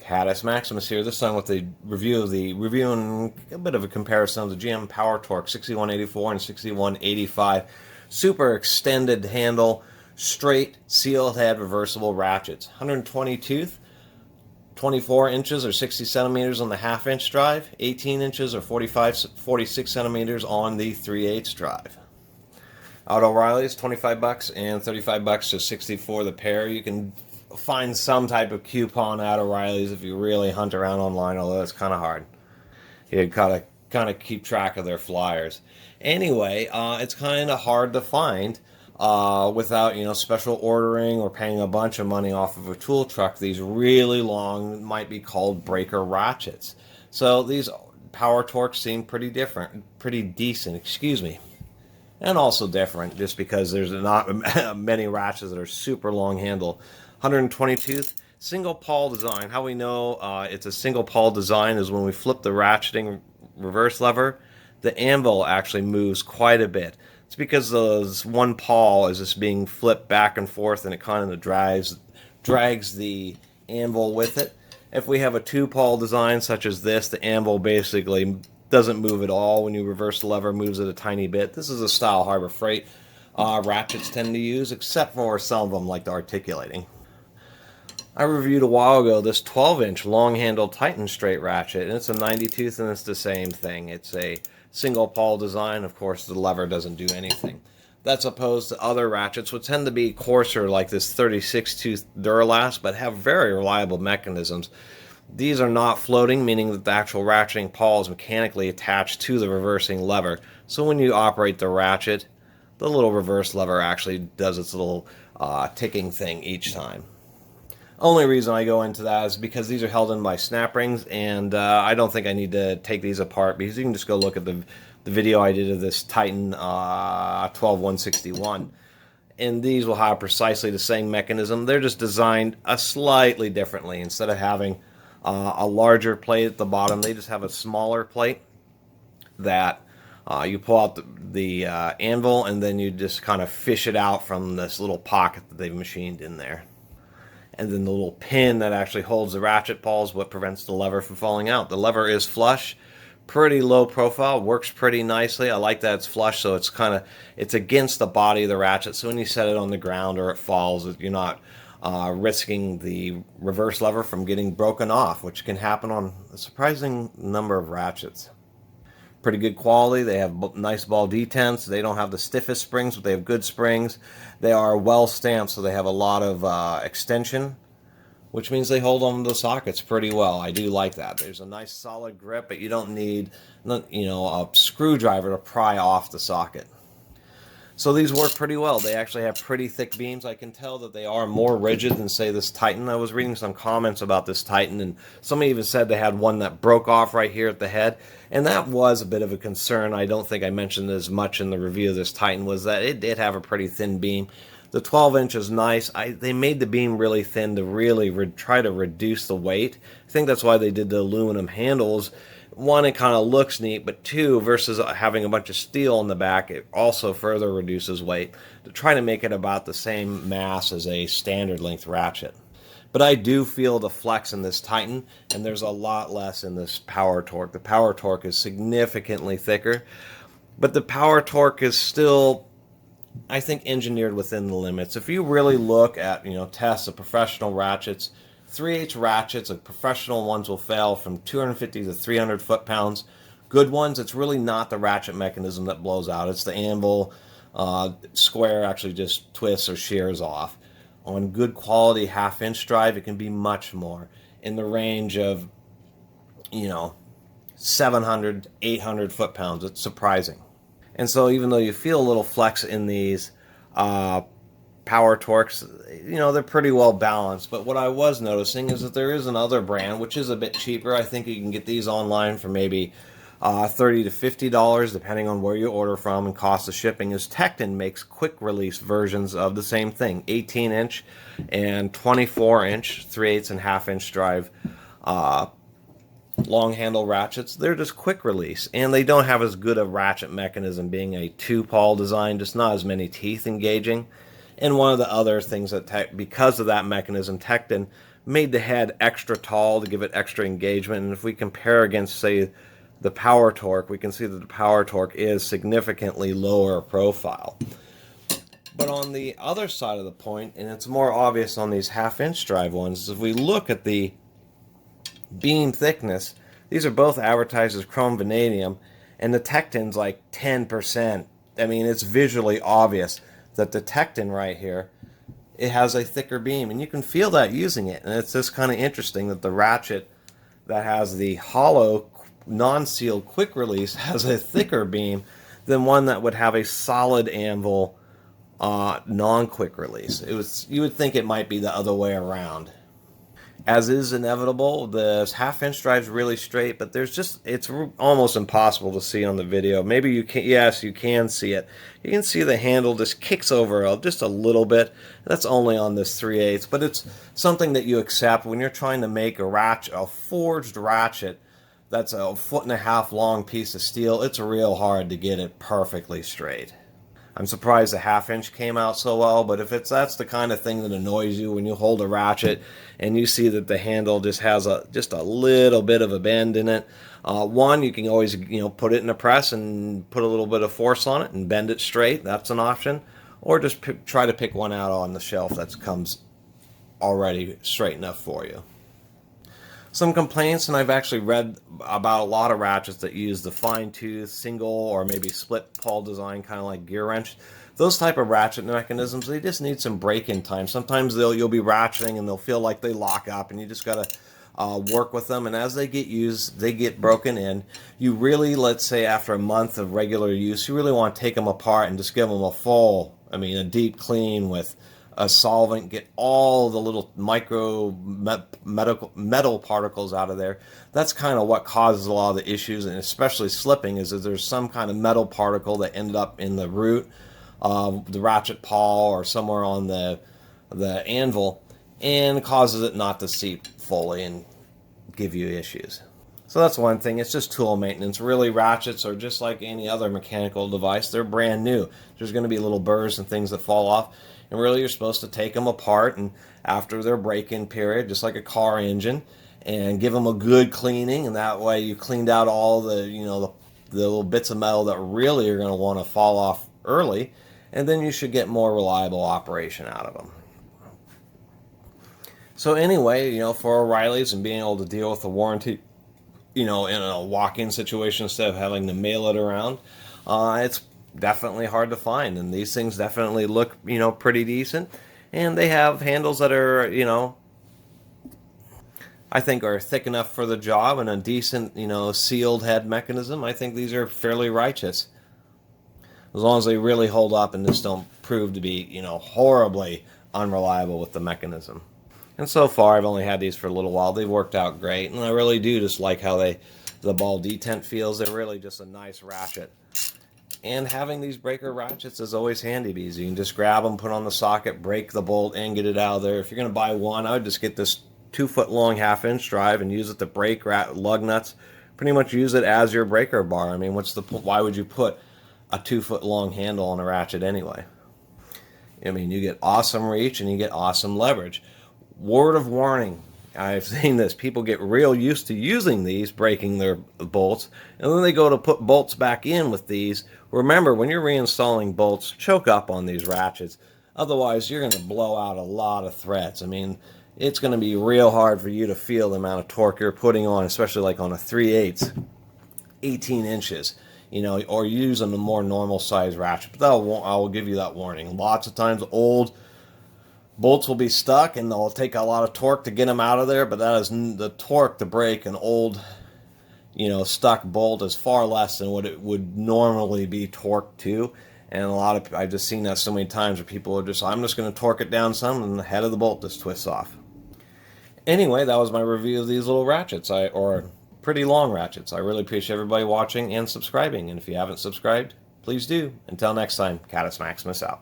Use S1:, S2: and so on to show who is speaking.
S1: Caddis Maximus here, this time with the reviewing a bit of a comparison of the GM PowerTorque 6184 and 6185. Super extended handle, straight, sealed head, reversible ratchets. 120 tooth, 24 inches or 60 centimeters on the half-inch drive, 18 inches or 46 centimeters on the 3/8 drive. Out O'Reilly's $25 and $35 to $60 the pair. You can find some type of coupon at O'Reilly's if you really hunt around online, although it's kind of hard. You gotta kind of keep track of their flyers. Anyway, it's kind of hard to find without special ordering or paying a bunch of money off of a tool truck. These really long, might be called breaker ratchets. So these PowerTorques seem pretty decent. Excuse me. And also different, just because there's not many ratchets that are super long handle. 120 tooth, single pawl design. How we know it's a single pawl design is when we flip the ratcheting reverse lever, the anvil actually moves quite a bit. It's because those one pawl is just being flipped back and forth, and it kind of drags the anvil with it. If we have a two pawl design such as this, the anvil basically doesn't move at all. When you reverse the lever, moves it a tiny bit. This is a style Harbor Freight ratchets tend to use, except for some of them like the articulating. I reviewed a while ago this 12-inch long-handled Titan straight ratchet, and it's a 90 tooth, and it's the same thing. It's a single pawl design. Of course, the lever doesn't do anything. That's opposed to other ratchets, which tend to be coarser, like this 36 tooth Duralast, but have very reliable mechanisms. These are not floating, meaning that the actual ratcheting pawl is mechanically attached to the reversing lever. So when you operate the ratchet, the little reverse lever actually does its little ticking thing each time. Only reason I go into that is because these are held in by snap rings, and I don't think I need to take these apart, because you can just go look at the video I did of this Titan 12161. And these will have precisely the same mechanism. They're just designed slightly differently. Instead of having a larger plate at the bottom, they just have a smaller plate that you pull out the anvil, and then you just kind of fish it out from this little pocket that they've machined in there. And then the little pin that actually holds the ratchet pawl is what prevents the lever from falling out. The lever is flush, pretty low profile, works pretty nicely. I like that it's flush, so it's against the body of the ratchet. So when you set it on the ground or it falls, you're not risking the reverse lever from getting broken off, which can happen on a surprising number of ratchets. Pretty good quality. They have nice ball detents. They don't have the stiffest springs, but they have good springs. They are well stamped, so they have a lot of extension, which means they hold on to the sockets pretty well. I do like that. There's a nice solid grip, but you don't need a screwdriver to pry off the socket. So these work pretty well. They actually have pretty thick beams. I can tell that they are more rigid than, say, this Titan. I was reading some comments about this Titan, and somebody even said they had one that broke off right here at the head, and that was a bit of a concern. I don't think I mentioned as much in the review of this Titan, was that it did have a pretty thin beam. The 12-inch is nice. They made the beam really thin to really try to reduce the weight. I think that's why they did the aluminum handles. One, it kind of looks neat, but two, versus having a bunch of steel in the back, it also further reduces weight to try to make it about the same mass as a standard length ratchet. But I do feel the flex in this Titan, and there's a lot less in this PowerTorque. The PowerTorque is significantly thicker, but the PowerTorque is still, I think, engineered within the limits. If you really look at tests of professional ratchets, 3/8 ratchets, professional ones will fail from 250 to 300 foot-pounds. Good ones, it's really not the ratchet mechanism that blows out. It's the anvil square actually just twists or shears off. On good quality half-inch drive, it can be much more, in the range of 700, 800 foot-pounds. It's surprising. And so even though you feel a little flex in these PowerTorques, they're pretty well balanced. But what I was noticing is that there is another brand which is a bit cheaper. I think you can get these online for maybe $30 to $50, depending on where you order from and cost of shipping. Is Tekton makes quick release versions of the same thing, 18-inch and 24-inch 3/8 and half-inch drive long handle ratchets. They're just quick release, and they don't have as good a ratchet mechanism, being a two-pawl design, just not as many teeth engaging. And one of the other things that because of that mechanism, Tekton made the head extra tall to give it extra engagement. And if we compare against, say, the PowerTorque, we can see that the PowerTorque is significantly lower profile. But on the other side of the point, and it's more obvious on these half-inch drive ones, if we look at the beam thickness, these are both advertised as chrome vanadium, and the tecton's like 10%. I mean, it's visually obvious that the tecton right here, it has a thicker beam, and you can feel that using it. And it's just kind of interesting that the ratchet that has the hollow, non-sealed quick release has a thicker beam than one that would have a solid anvil non-quick release. You would think it might be the other way around. As is inevitable, the half-inch drive's really straight, but it's almost impossible to see on the video. Maybe you can, yes, you can see it. You can see the handle just kicks over just a little bit. That's only on this 3/8, but it's something that you accept when you're trying to make a forged ratchet that's a 1.5 foot long piece of steel. It's real hard to get it perfectly straight. I'm surprised the half-inch came out so well, but if that's the kind of thing that annoys you when you hold a ratchet and you see that the handle just has just a little bit of a bend in it, one, you can always put it in a press and put a little bit of force on it and bend it straight. That's an option. Or just try to pick one out on the shelf that comes already straight enough for you. Some complaints, and I've actually read about a lot of ratchets that use the fine tooth, single, or maybe split pawl design, kind of like gear wrench. Those type of ratchet mechanisms, they just need some break-in time. Sometimes you'll be ratcheting and they'll feel like they lock up, and you just gotta work with them. And as they get used, they get broken in. You really, let's say after a month of regular use, you really want to take them apart and just give them a deep clean with a solvent, get all the little micro metal particles out of there. That's kind of what causes a lot of the issues, and especially slipping, is that there's some kind of metal particle that ended up in the root of the ratchet pawl or somewhere on the anvil, and causes it not to seat fully and give you issues. So that's one thing. It's just tool maintenance. Really, ratchets are just like any other mechanical device. They're brand new. There's going to be little burrs and things that fall off. And really, you're supposed to take them apart and after their break-in period, just like a car engine, and give them a good cleaning. And that way, you cleaned out all the the little bits of metal that really are going to want to fall off early, and then you should get more reliable operation out of them. So anyway, for O'Reilly's and being able to deal with the warranty, in a walk-in situation instead of having to mail it around, it's definitely hard to find, and these things definitely look pretty decent, and they have handles that are I think are thick enough for the job, and a decent sealed head mechanism. I think these are fairly righteous, as long as they really hold up and just don't prove to be horribly unreliable with the mechanism. And so far I've only had these for a little while. They've worked out great, and I really do just like how the ball detent feels. They're really just a nice ratchet. And having these breaker ratchets is always handy because you can just grab them, put on the socket, break the bolt, and get it out of there. If you're going to buy one, I would just get this 2 foot long half-inch drive and use it to break lug nuts. Pretty much use it as your breaker bar. I mean, why would you put a 2 foot long handle on a ratchet anyway? I mean, you get awesome reach and you get awesome leverage. Word of warning, I've seen this. People get real used to using these, breaking their bolts, and then they go to put bolts back in with these. Remember, when you're reinstalling bolts, choke up on these ratchets. Otherwise, you're going to blow out a lot of threads. I mean, it's going to be real hard for you to feel the amount of torque you're putting on, especially like on a 3/8, 18 inches, or using a more normal size ratchet. But I will give you that warning. Lots of times, old bolts will be stuck, and they'll take a lot of torque to get them out of there, but that is the torque to break an old, stuck bolt is far less than what it would normally be torqued to. And I've just seen that so many times where people are I'm just going to torque it down some, and the head of the bolt just twists off. Anyway, that was my review of these little ratchets, or pretty long ratchets. I really appreciate everybody watching and subscribing, and if you haven't subscribed, please do. Until next time, Catus Maximus out.